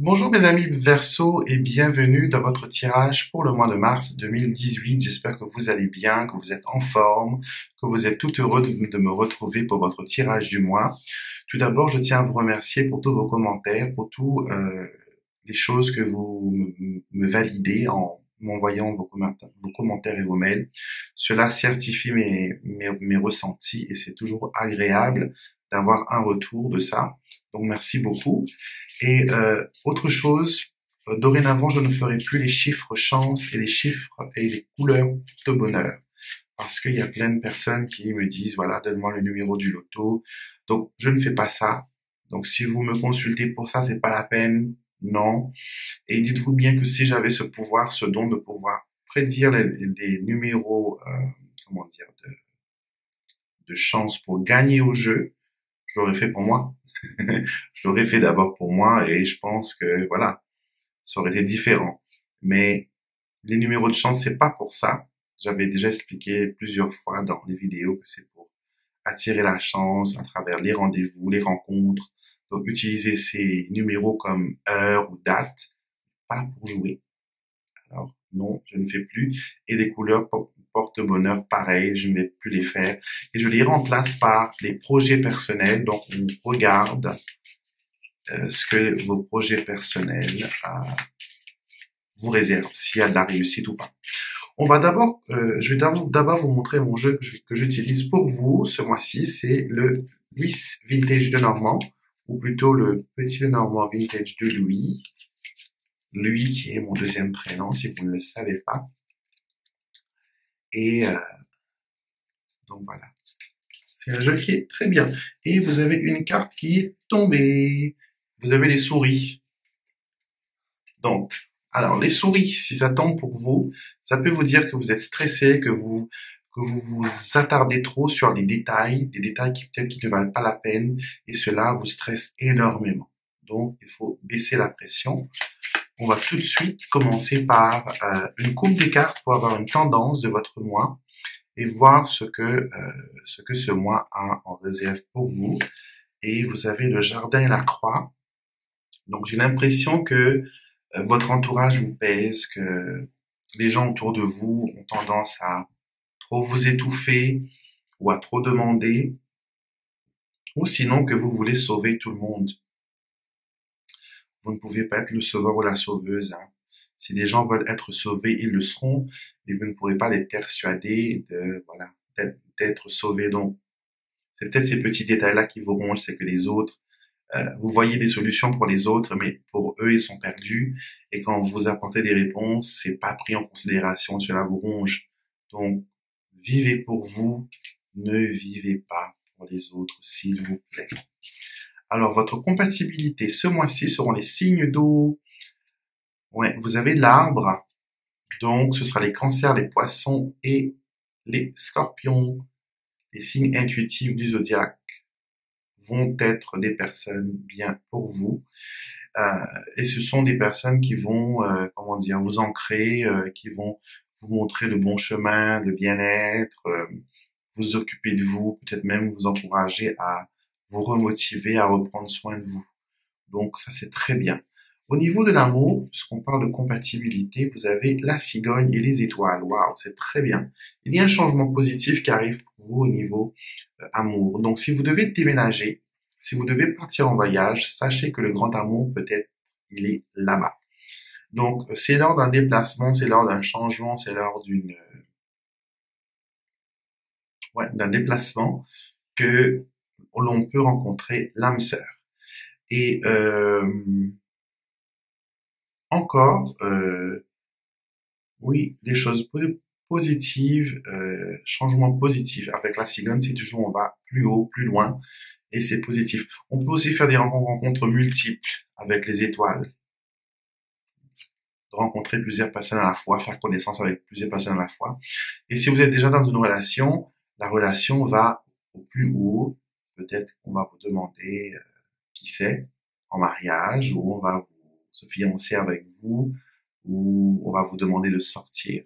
Bonjour mes amis Verseau et bienvenue dans votre tirage pour le mois de mars 2018. J'espère que vous allez bien, que vous êtes en forme, que vous êtes tout heureux de me retrouver pour votre tirage du mois. Tout d'abord, je tiens à vous remercier pour tous vos commentaires, pour toutes les choses que vous me validez en m'envoyant vos commentaires et vos mails. Cela certifie mes ressentis et c'est toujours agréable d'avoir un retour de ça. Donc merci beaucoup. Et autre chose, dorénavant, je ne ferai plus les chiffres chance et les chiffres et les couleurs de bonheur. Parce qu'il y a plein de personnes qui me disent, voilà, donne-moi le numéro du loto. Donc, je ne fais pas ça. Donc, si vous me consultez pour ça, c'est pas la peine. Non. Et dites-vous bien que si j'avais ce pouvoir, ce don de pouvoir prédire les numéros, comment dire, de chance pour gagner au jeu, je l'aurais fait pour moi. Je l'aurais fait d'abord pour moi et je pense que voilà, ça aurait été différent. Mais les numéros de chance, c'est pas pour ça. J'avais déjà expliqué plusieurs fois dans les vidéos que c'est pour attirer la chance à travers les rendez-vous, les rencontres. Donc utiliser ces numéros comme heure ou date, pas pour jouer. Alors non, je ne fais plus. Et les couleurs porte-bonheur, pareil, je ne vais plus les faire. Et je les remplace par les projets personnels. Donc on regarde ce que vos projets personnels vous réservent, s'il y a de la réussite ou pas. On va d'abord, je vais d'abord vous montrer mon jeu que j'utilise pour vous ce mois-ci. C'est le Louis Vintage de Normand, ou plutôt le Petit Normand Vintage de Louis. Louis qui est mon deuxième prénom, si vous ne le savez pas. Et donc voilà. C'est un jeu qui est très bien. Et vous avez une carte qui est tombée. Vous avez les souris. Donc, alors les souris, si ça tombe pour vous, ça peut vous dire que vous êtes stressé, que vous vous attardez trop sur des détails qui peut-être qui ne valent pas la peine, et cela vous stresse énormément. Donc, il faut baisser la pression. On va tout de suite commencer par une coupe des cartes pour avoir une tendance de votre mois et voir ce que ce mois a en réserve pour vous. Et vous avez le jardin et la croix. Donc, j'ai l'impression que votre entourage vous pèse, que les gens autour de vous ont tendance à trop vous étouffer ou à trop demander, ou sinon que vous voulez sauver tout le monde. Vous ne pouvez pas être le sauveur ou la sauveuse, hein. Si des gens veulent être sauvés, ils le seront, et vous ne pourrez pas les persuader de, voilà, d'être sauvés. Donc, c'est peut-être ces petits détails-là qui vous rongent, c'est que les autres, vous voyez des solutions pour les autres, mais pour eux, ils sont perdus. Et quand vous apportez des réponses, c'est pas pris en considération, cela vous ronge. Donc, vivez pour vous, ne vivez pas pour les autres, s'il vous plaît. Alors, votre compatibilité ce mois-ci seront les signes d'eau. Ouais, vous avez l'arbre, donc ce sera les cancers, les poissons et les scorpions. Les signes intuitifs du zodiaque vont être des personnes bien pour vous. Et ce sont des personnes qui vont, comment dire, vous ancrer, qui vont vous montrer le bon chemin, le bien-être, vous occuper de vous, peut-être même vous encourager à vous remotiver, à reprendre soin de vous. Donc ça, c'est très bien. Au niveau de l'amour, puisqu'on parle de compatibilité, vous avez la cigogne et les étoiles. Waouh, c'est très bien. Il y a un changement positif qui arrive pour vous au niveau amour. Donc si vous devez déménager, si vous devez partir en voyage, sachez que le grand amour, peut-être, il est là-bas. Donc, c'est lors d'un déplacement, c'est lors d'un changement, c'est lors d'un déplacement que l'on peut rencontrer l'âme sœur. Et encore, oui, des choses positives, changements positifs. Avec la cigogne, c'est toujours on va plus haut, plus loin, et c'est positif. On peut aussi faire des rencontres multiples avec les étoiles, de rencontrer plusieurs personnes à la fois, faire connaissance avec plusieurs personnes à la fois. Et si vous êtes déjà dans une relation, la relation va au plus haut. Peut-être qu'on va vous demander, qui sait, en mariage, ou on va se fiancer avec vous, ou on va vous demander de sortir.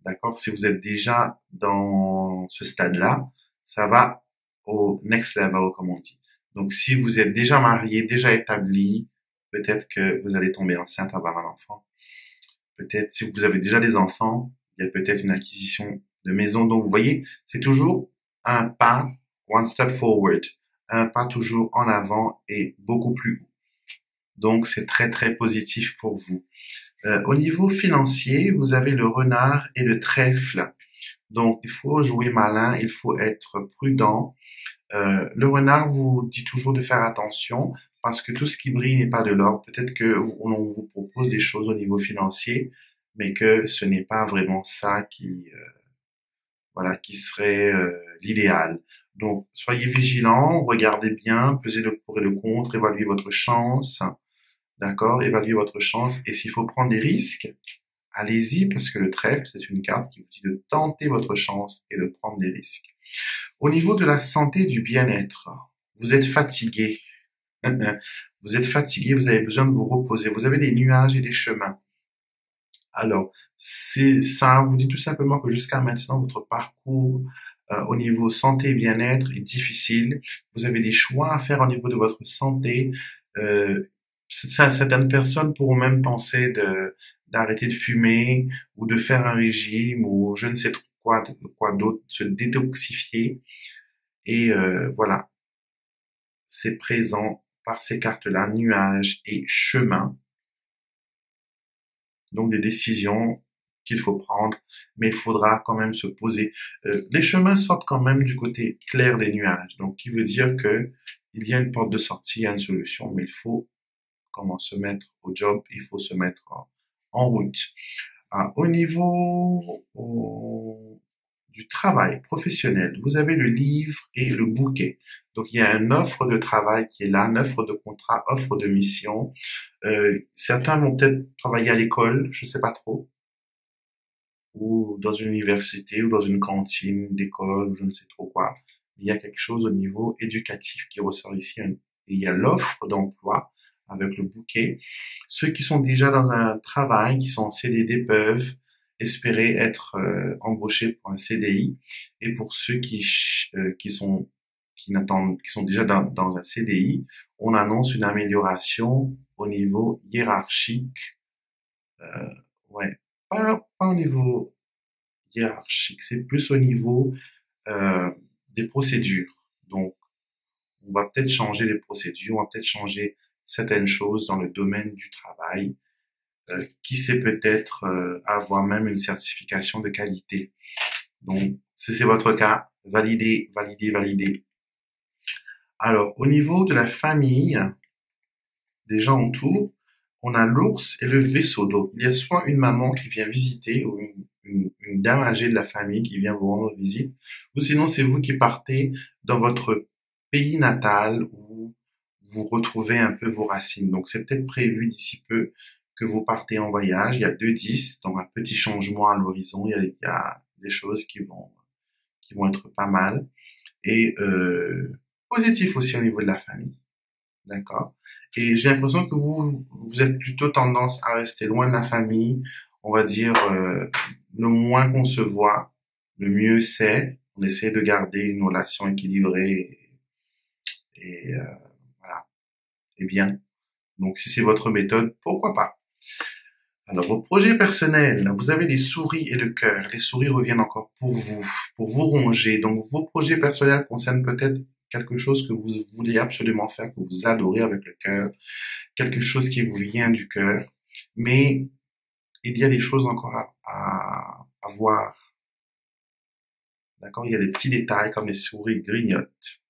D'accord? Si vous êtes déjà dans ce stade-là, ça va au next level, comme on dit. Donc, si vous êtes déjà marié, déjà établi, peut-être que vous allez tomber enceinte, avoir un enfant. Peut-être si vous avez déjà des enfants, il y a peut-être une acquisition de maison. Donc vous voyez, c'est toujours un pas, one step forward, un pas toujours en avant et beaucoup plus haut. Donc c'est très très positif pour vous. Au niveau financier, vous avez le renard et le trèfle. Donc il faut jouer malin, il faut être prudent. Le renard vous dit toujours de faire attention parce que tout ce qui brille n'est pas de l'or. Peut-être que on vous propose des choses au niveau financier, mais que ce n'est pas vraiment ça qui, voilà, qui serait l'idéal. Donc, soyez vigilants, regardez bien, pesez le pour et le contre, évaluez votre chance, d'accord? Évaluez votre chance. Et s'il faut prendre des risques, allez-y parce que le trèfle, c'est une carte qui vous dit de tenter votre chance et de prendre des risques. Au niveau de la santé et du bien-être, vous êtes fatigué. Vous êtes fatigué, vous avez besoin de vous reposer. Vous avez des nuages et des chemins. Alors, c'est ça vous dit tout simplement que jusqu'à maintenant, votre parcours au niveau santé et bien-être est difficile. Vous avez des choix à faire au niveau de votre santé. Certaines personnes pourront même penser d'arrêter de fumer ou de faire un régime ou je ne sais trop quoi d'autre, se détoxifier. Et voilà, c'est présent par ces cartes-là, nuages et chemins. Donc des décisions qu'il faut prendre, mais il faudra quand même se poser. Les chemins sortent quand même du côté clair des nuages, donc qui veut dire que il y a une porte de sortie, il y a une solution, mais il faut comment se mettre au job, il faut se mettre en route. Au niveau du travail professionnel, vous avez le livre et le bouquet. Donc il y a une offre de travail qui est là, une offre de contrat, offre de mission. Certains vont peut-être travailler à l'école, je sais pas trop, ou dans une université, ou dans une cantine d'école, ou je ne sais trop quoi. Il y a quelque chose au niveau éducatif qui ressort ici. Et il y a l'offre d'emploi avec le bouquet. Ceux qui sont déjà dans un travail, qui sont en CDD, peuvent espérer être embauchés pour un CDI. Et pour ceux qui sont déjà dans un CDI, on annonce une amélioration au niveau hiérarchique. Ouais, pas au niveau hiérarchique, c'est plus au niveau euh, des procédures. Donc, on va peut-être changer les procédures, on va peut-être changer certaines choses dans le domaine du travail. Qui sait peut-être avoir même une certification de qualité. Donc, si c'est votre cas, validez, validez, validez. Alors, au niveau de la famille, des gens autour, on a l'ours et le vaisseau. Donc, il y a soit une maman qui vient visiter ou une dame âgée de la famille qui vient vous rendre visite, ou sinon c'est vous qui partez dans votre pays natal où vous retrouvez un peu vos racines. Donc, c'est peut-être prévu d'ici peu que vous partez en voyage. Il y a 2-10, donc un petit changement à l'horizon. Il y a des choses qui vont être pas mal. Et positif aussi au niveau de la famille. D'accord. Et j'ai l'impression que vous êtes plutôt tendance à rester loin de la famille. On va dire, le moins qu'on se voit, le mieux c'est. On essaie de garder une relation équilibrée et voilà, et bien. Donc si c'est votre méthode, pourquoi pas. Alors vos projets personnels, vous avez les souris et le cœur. Les souris reviennent encore pour vous ronger. Donc vos projets personnels concernent peut-être quelque chose que vous voulez absolument faire, que vous adorez avec le cœur, quelque chose qui vous vient du cœur, mais il y a des choses encore à voir. D'accord? Il y a des petits détails comme les souris grignotent.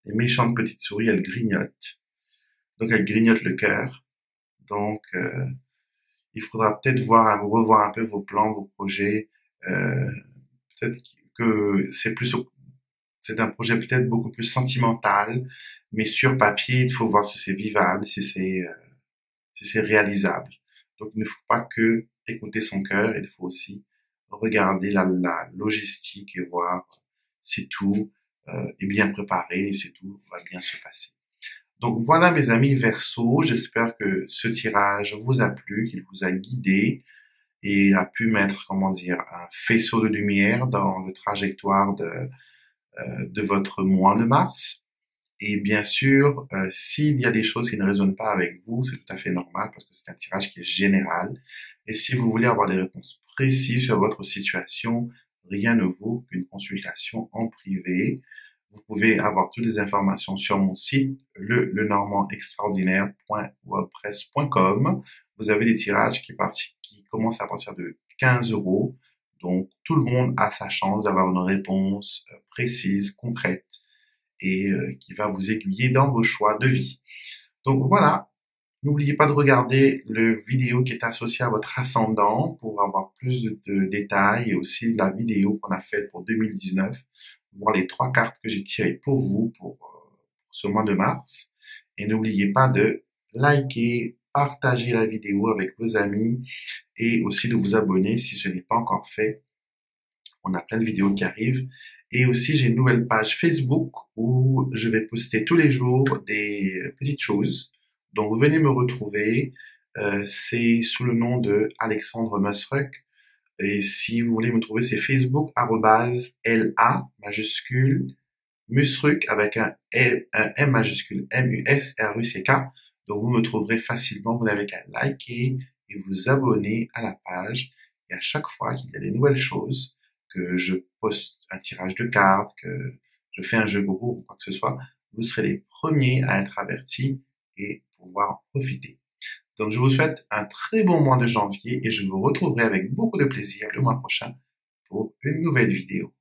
Les méchantes petites souris, elles grignotent. Donc elles grignotent le cœur. Donc il faudra peut-être revoir un peu vos plans, vos projets. Euh, peut-être que c'est un projet peut-être beaucoup plus sentimental, mais sur papier, il faut voir si c'est vivable, si c'est réalisable. Donc, il ne faut pas que écouter son cœur, il faut aussi regarder la logistique et voir si tout est bien préparé et si tout va bien se passer. Donc voilà mes amis Verseau, j'espère que ce tirage vous a plu, qu'il vous a guidé et a pu mettre, comment dire, un faisceau de lumière dans le trajectoire de votre mois de mars. Et bien sûr, s'il y a des choses qui ne résonnent pas avec vous, c'est tout à fait normal parce que c'est un tirage qui est général. Et si vous voulez avoir des réponses précises sur votre situation, rien ne vaut qu'une consultation en privé. Vous pouvez avoir toutes les informations sur mon site, lenormandextraordinaire.wordpress.com. Vous avez des tirages qui commencent à partir de 15 euros. Donc, tout le monde a sa chance d'avoir une réponse précise, concrète et qui va vous aiguiller dans vos choix de vie. Donc voilà, n'oubliez pas de regarder le vidéo qui est associé à votre ascendant pour avoir plus de détails et aussi la vidéo qu'on a faite pour 2019, voir les 3 cartes que j'ai tirées pour vous pour ce mois de mars. Et n'oubliez pas de liker, partager la vidéo avec vos amis et aussi de vous abonner si ce n'est pas encore fait. On a plein de vidéos qui arrivent. Et aussi, j'ai une nouvelle page Facebook où je vais poster tous les jours des petites choses. Donc, venez me retrouver. C'est sous le nom de Alexandre Musruck. Et si vous voulez me trouver, c'est Facebook @LA majuscule Musruck avec un M majuscule MUSRUCK. Donc, vous me trouverez facilement. Vous n'avez qu'à liker et vous abonner à la page. Et à chaque fois qu'il y a des nouvelles choses, que je poste un tirage de cartes, que je fais un jeu concours ou quoi que ce soit, vous serez les premiers à être avertis et pouvoir en profiter. Donc, je vous souhaite un très bon mois de janvier et je vous retrouverai avec beaucoup de plaisir le mois prochain pour une nouvelle vidéo.